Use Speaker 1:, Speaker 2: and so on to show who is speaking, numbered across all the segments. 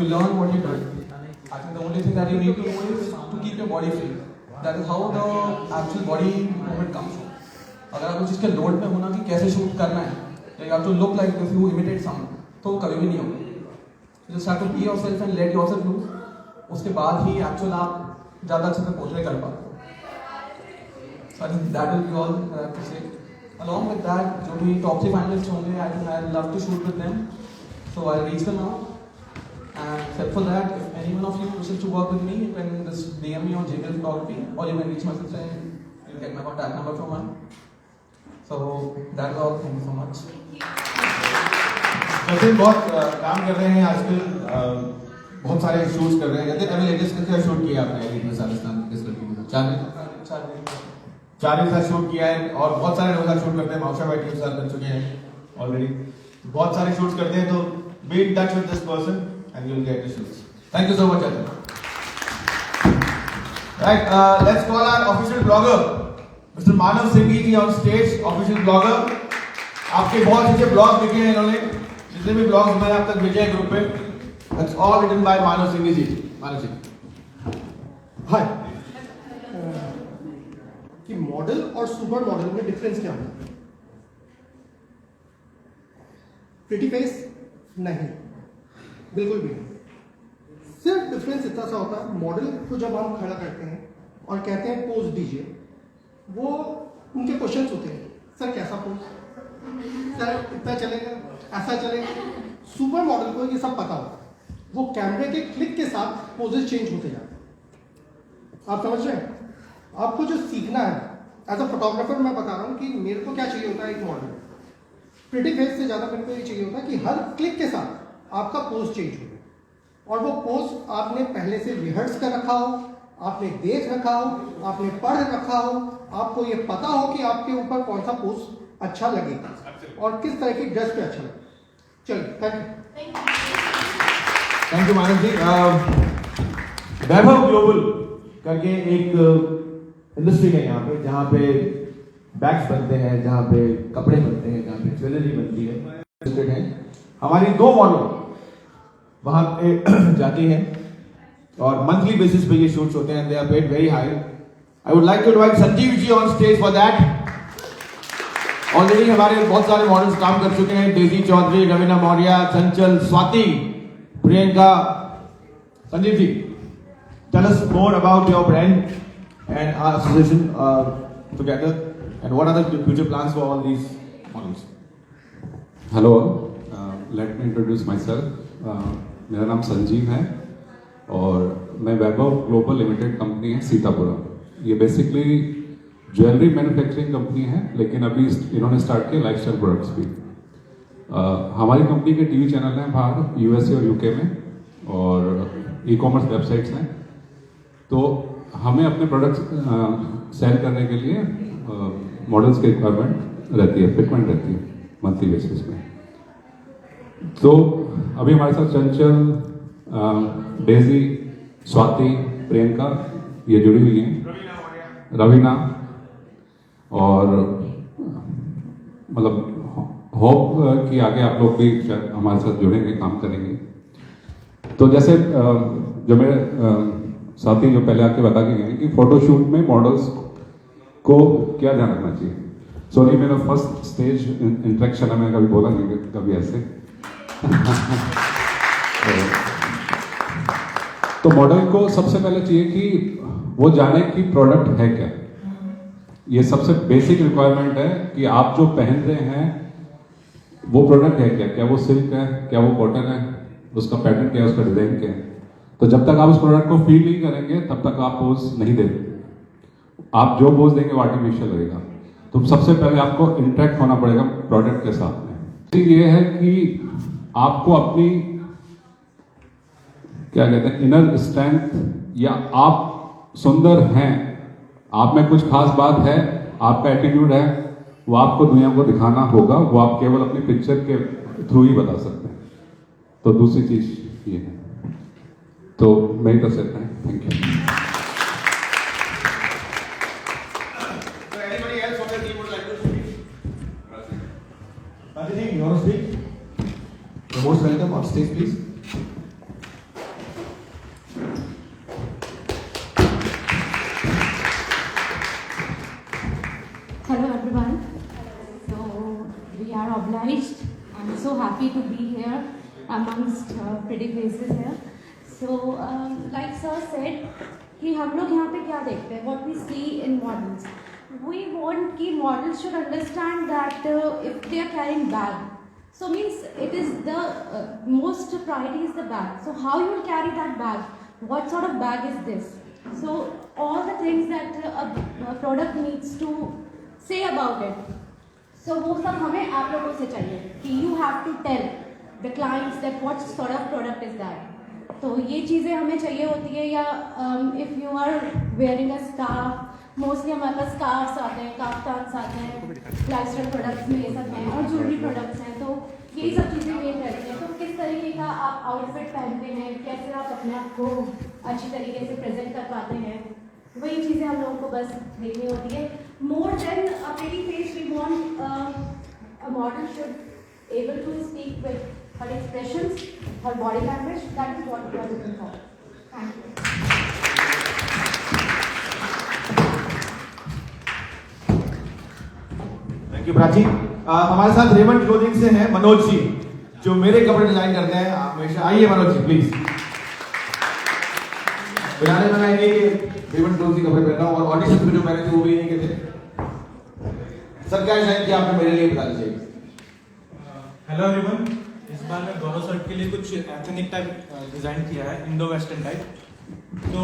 Speaker 1: you learn what you do. I think the only thing that you need to know is to keep your body free. That is how the actual body movement comes from. अगर आप उस चीज़ के load में होना कि कैसे shoot करना है, you have to look like if you imitate someone, तो कभी भी नहीं होगा. You just have to be yourself and let yourself loose. उसके बाद ही actual आप ज़्यादा अच्छे से पोर्ट्रे कर पाते हो. So I think that will be all that I have to say. Along with that, जो भी top 3 finalists होंगे, I think I'd love to shoot with them. So I'll reach them out. And except for that, if anyone of you wishes to work with me, you can just DM me on JBL Photography, or you can reach my sister and you'll get my contact number from her. So that's all. Thank you so much.
Speaker 2: Jatin बहुत काम कर रहे हैं आजकल, बहुत सारे shoots कर रहे हैं. जतिन अभी लेटेस्ट किसका शूट किया आपने एलिट में सालिस्तान किस लड़की के साथ? चार साथ शूट किया है और बहुत सारे लोग साथ शूट करते हैं. माउशा भाई टीम साथ कर चुके हैं ऑलरेडी. बहुत सारे शूट्स करते हैं, तो be in touch with this person and you'll get the shoots. Thank you so much, Ajay. Right, let's call our official blogger, Mr. Manav Singhi ji on stage. Official blogger. आपके बहुत अच्छे blog लिखे हैं इन्होंने. जितने भी blogs मैंने अब तक भेजे हैं ग्रुप पे, that's all written by Manav Singhi ji. Manav ji.
Speaker 3: Hi. कि मॉडल और सुपर मॉडल में डिफरेंस क्या होता है? प्रिटी फेस नहीं, बिल्कुल भी नहीं. सिर्फ डिफरेंस इतना सा होता है, मॉडल को जब हम खड़ा करते हैं और कहते हैं पोज दीजिए, वो उनके क्वेश्चंस होते हैं, सर कैसा पोज, सर इतना चलेगा, ऐसा चलेगा. सुपर मॉडल को ये सब पता होता है, वो कैमरे के क्लिक के साथ पोजेस चेंज होते जाते हैं. आप समझ रहे हैं? आपको जो सीखना है एज अ फोटोग्राफर, मैं बता रहा हूँ कि मेरे को क्या चाहिए होता है. एक मॉडल प्रिटी फेस से ज़्यादा मेरे को ये चाहिए होता है कि हर क्लिक के साथ आपका पोज चेंज हो, और वो पोज आपने पहले से रिहर्स कर रखा हो, आपने देख रखा हो, आपने पढ़ रखा हो, आपको ये पता हो कि आपके ऊपर कौन सा पोज अच्छा लगेगा और किस तरह की ड्रेस पे अच्छा लगेगा. चलिए,
Speaker 2: thank you Manav ji. Vaibhav global करके एक इंडस्ट्री है यहाँ पे, जहाँ पे बैग्स बनते हैं, जहाँ पे कपड़े बनते हैं, जहाँ पे ज्वेलरी बनती है. हमारी 2 मॉडल वहाँ पे जाती हैं और मंथली बेसिस पे ये शूट्स होते हैं. They are paid very high. I would like to invite Sanjeev ji on stage for that. Already हमारे बहुत सारे मॉडल्स काम कर चुके हैं. Daisy Chaudhary, Raveena Maurya, Chanchal, Swati, Priyanka. Sanjeev ji, tell us more about your brand and our association together, and what are the future plans for all these models?
Speaker 4: Hello, let me introduce myself. मेरा नाम संजीव है और मैं वैभव ग्लोबल लिमिटेड कंपनी है सीतापुरा. ये बेसिकली ज्वेलरी मैन्युफैक्चरिंग कंपनी है, लेकिन अभी इन्होंने स्टार्ट किया लाइफस्टाइल प्रोडक्ट्स भी. हमारी कंपनी के टीवी चैनल हैं बाहर यूएसए और यूके में, और ई कॉमर्स वेबसाइट्स हैं. तो हमें अपने प्रोडक्ट्स सेल करने के लिए मॉडल्स की रिक्वायरमेंट रहती है, फ्रिक्वेंट रहती है मंथली बेसिस पे. तो अभी हमारे साथ चंचल, डेजी, स्वाति, प्रियंका ये जुड़ी हुई हैं, रवीना, और मतलब होप कि आगे आप लोग भी हमारे साथ जुड़ेंगे, काम करेंगे. तो जैसे जो मेरे साथी जो पहले आके बता के गए कि फोटोशूट में मॉडल्स को क्या ध्यान रखना चाहिए. सॉरी, मेरा फर्स्ट स्टेज इंट्रैक्शन है, मैंने कभी बोला नहीं कभी ऐसे. तो मॉडल को सबसे पहले चाहिए कि वो जाने कि प्रोडक्ट है क्या. ये सबसे बेसिक रिक्वायरमेंट है कि आप जो पहन रहे हैं वो प्रोडक्ट है क्या. क्या वो सिल्क है, क्या वो कॉटन है, उसका पैटर्न क्या है, उसका डिजाइन क्या है. तो जब तक आप उस प्रोडक्ट को फील नहीं करेंगे तब तक आप पोज नहीं देंगे. आप जो पोज देंगे वो आर्टिफिशियल लगेगा. तो सबसे पहले आपको इंटरेक्ट होना पड़ेगा प्रोडक्ट के साथ में. तो ये है कि आपको अपनी क्या कहते हैं इनर स्ट्रेंथ, या आप सुंदर हैं, आप में कुछ खास बात है, आपका एटीट्यूड है, वो आपको दुनिया को दिखाना होगा. वो आप केवल अपनी पिक्चर के थ्रू ही बता सकते हैं. तो दूसरी चीज ये है. तो मैं कर सकता हूँ. Thank you.
Speaker 2: Anybody else on the team would like to speak? Rajini, you want to speak? You're most welcome on stage, please.
Speaker 5: we are obliged. I'm so happy to be here amongst pretty faces here. So, like sir said, कि हम लोग यहाँ पे क्या देखते हैं? What we see in models. We want कि models should understand that if they are carrying bag, so means it is the most priority is the bag. So how you will carry that bag? What sort of bag is this? So all the things that a product needs to say about it. So वो सब हमें आप लोगों से चाहिए कि you have to tell the clients that what sort of product is that. तो ये चीज़ें हमें चाहिए होती है या if you are wearing a scarf, mostly हमारे पास स्कार्फ्स आते हैं, काफ्तान्स आते हैं, लाइफस्टाइल प्रोडक्ट्स में ये सब हैं और ज्वेलरी प्रोडक्ट्स हैं, तो यही सब चीज़ें मेन रहती हैं। तो किस तरीके का आप आउटफिट पहनते हैं, कैसे आप अपने आप को अच्छी तरीके से प्रेजेंट कर पाते हैं, वही चीज़ें हम लोगों को बस देखनी होती है। More than a pretty face we want a model should able to speak with her expressions, हर body language, that is what we are looking for. Thank you.
Speaker 2: Thank you Prachi. हमारे साथ रेमंड क्लोथिंग से हैं मनोज जी, जो मेरे कपड़े design करते हैं हमेशा। आइए मनोज जी प्लीज। बनाने में मैं ये रेमंड क्लोथिंग कपड़े पहना और ऑडिशन में जो पहने थे वो भी नहीं कहते। सर क्या डिजाइन किया आपने, मेरे लिए बता दीजिए।
Speaker 6: हेलो एवरीवन, इस बार मैं गौरव सर के लिए कुछ एथनिक टाइप डिजाइन किया है, इंडो वेस्टर्न टाइप। तो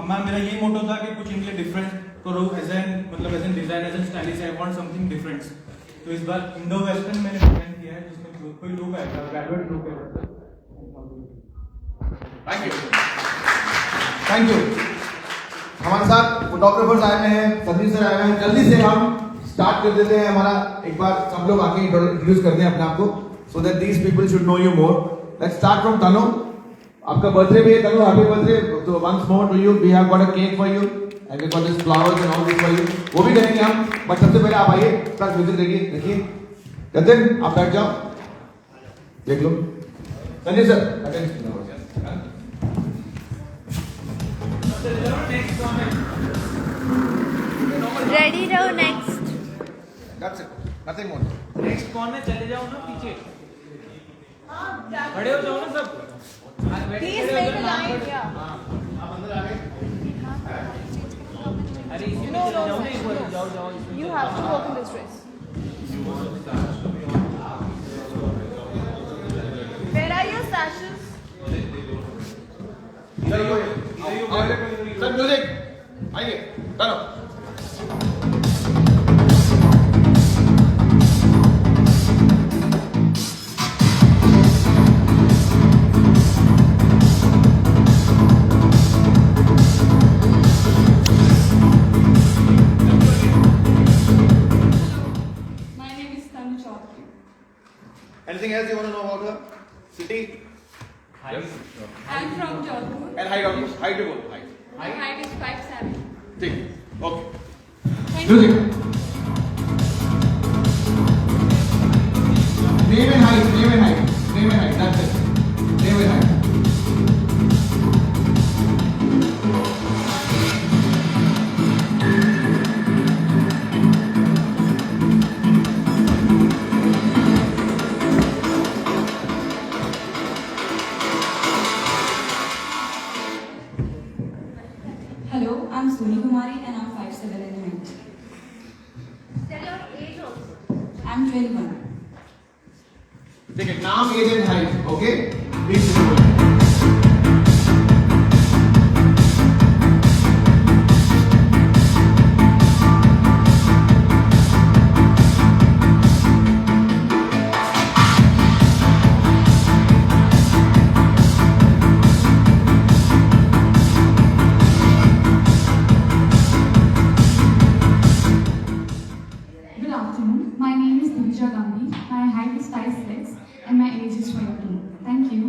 Speaker 6: मेरा यही मोटो था कि कुछ इनके डिफरेंट करो as an design, as an stylish, I want something different. तो इस बार इंडो वेस्टर्न मैंने डिजाइन किया है जिसमें कोई लुक आएगा, वेलवेट लुक है।
Speaker 2: Thank you, thank you. हमारे साथ फोटोग्राफर्स आए हुए हैं, संदीप सर आए हुए हैं। जल्दी से हम स्टार्ट कर देते हैं हमारा, एक बार सब लोग आके इंट्रोड्यूस करते हैं अपने आप को, so that these people should know you more. Let's start from Tanu. आपका बर्थडे भी है तनु, हैप्पी बर्थडे। तो once more to you, we have got a cake for you and we got this flowers and all this for you. वो भी करेंगे हम, but सबसे पहले आप आइए, प्लस म्यूजिक देखिए। जतिन आप बैठ जाओ, देख लो। संजय सर
Speaker 7: रेडी रहो। Next
Speaker 2: that's it, nothing more.
Speaker 6: Next कौन है? चले जाओ ना पीछे, खड़े हो जाओ ना सब।
Speaker 7: Please make a line.
Speaker 2: आप अंदर आ गए।
Speaker 6: अरे इसी में चले जाओ ना, एक बार जाओ।
Speaker 7: You have to work in this dress. Where are your sashes?
Speaker 2: Sir music आइए, चलो। Anything else you want to know about her? City?
Speaker 8: I'm from Jodhpur.
Speaker 2: And height of you? Height to both. Height.
Speaker 8: My height is 5'7".
Speaker 2: ठीक. Okay.
Speaker 8: Thank you.
Speaker 2: Music. Name and height. Name and height. Name and height. That's it. Name and height.
Speaker 9: Hello, I'm Suni Kumari and I'm 5'7" in height.
Speaker 7: Tell your age also.
Speaker 9: I'm 21.
Speaker 2: ठीक है, नाम, age and height, okay? Please
Speaker 9: Good afternoon. My name is Divija Gandhi. My height is 5'6" and my age is 22. Thank you.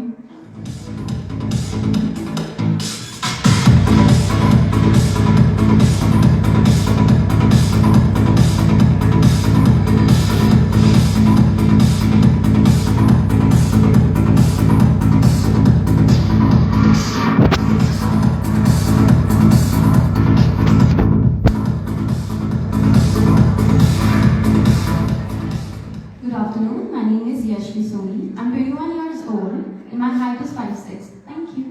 Speaker 9: Good afternoon. afternoon. My name is Yashvi Soni. I'm 21 years old and my height is 5'6". Thank you.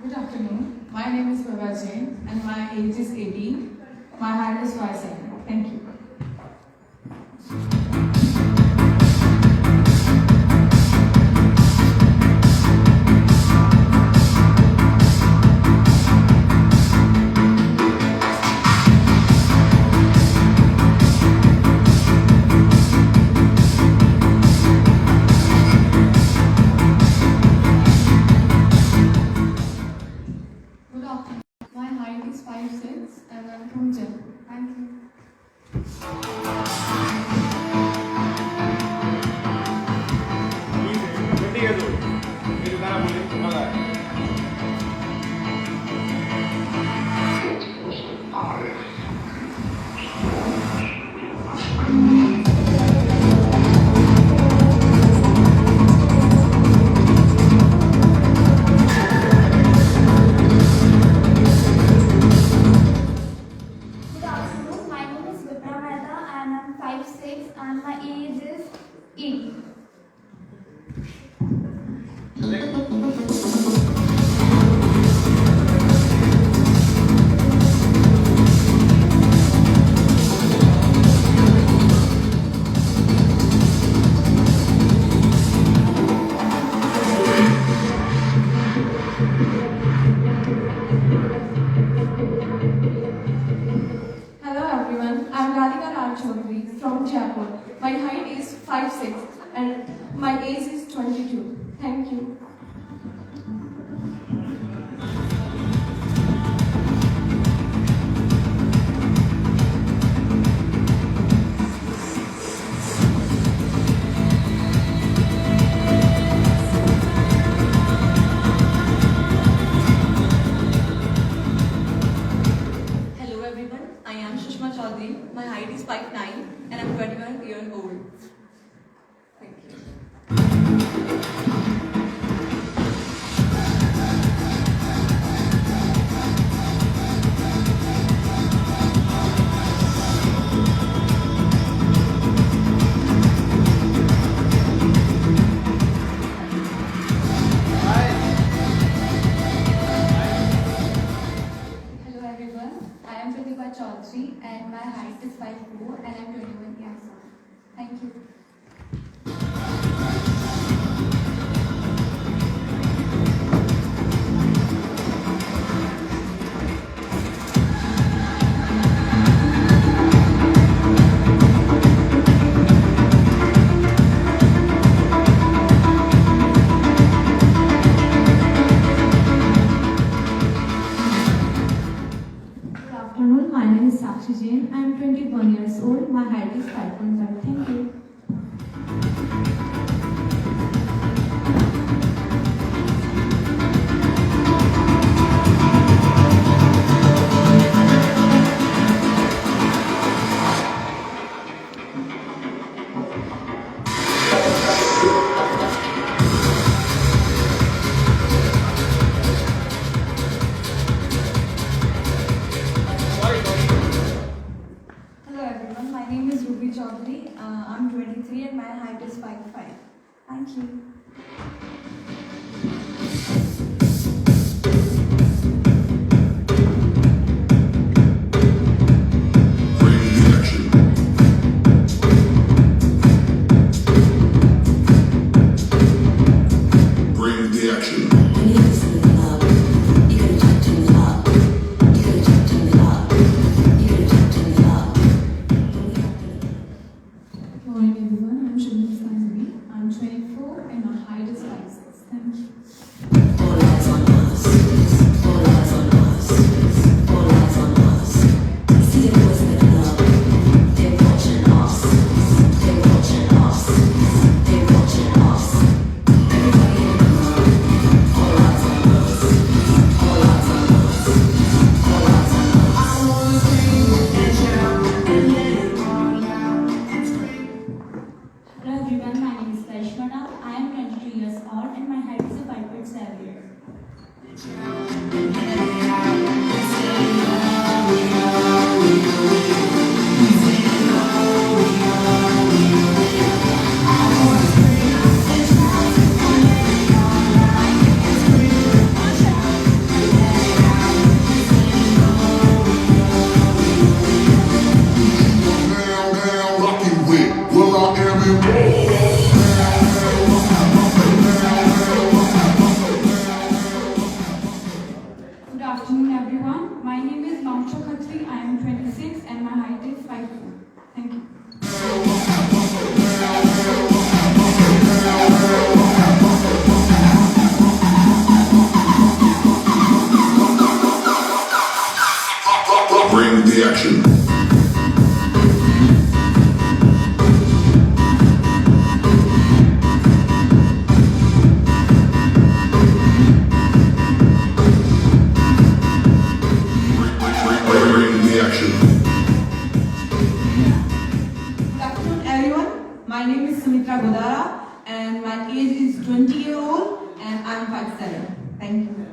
Speaker 10: Good afternoon. My name is Prabha Jain and my age is 18. My height is 5'7". Thank you. Good afternoon. My height is 5'6" and I'm from Jaipur. Thank you.
Speaker 5: Good afternoon. My name is Vipra Mehta and I'm 5'6" and my age is 8.
Speaker 10: Hello everyone. I'm Radhika Raj Chaudhary from Jaipur. My height is 5'6" and my age is 22. Thank you.
Speaker 11: Hello everyone, I am Shushma Chaudhary. My height is 5'9" and I'm 21 years old. Thank you.
Speaker 9: Hello everyone. I am Pratibha Chaudhary and my height is 5'4" and I'm 21 years old. Thank you.
Speaker 5: Good afternoon. My name is Sakshi Jain. I am 21 years old. My height is 5'5". Thank you.
Speaker 11: Hello everyone, my name is Ruby Chaudhary. I'm 23 and my height is 5'5". Thank you.
Speaker 12: Bring the action.
Speaker 10: Good morning everyone. I'm Shubham Sanjay. I'm 24 and my height is 5'6".
Speaker 12: Bring the action. Bring the action.
Speaker 11: Good afternoon, everyone. My name is Sumitra Godara, and my age is 20-year-old, and I'm 5'7". Thank you.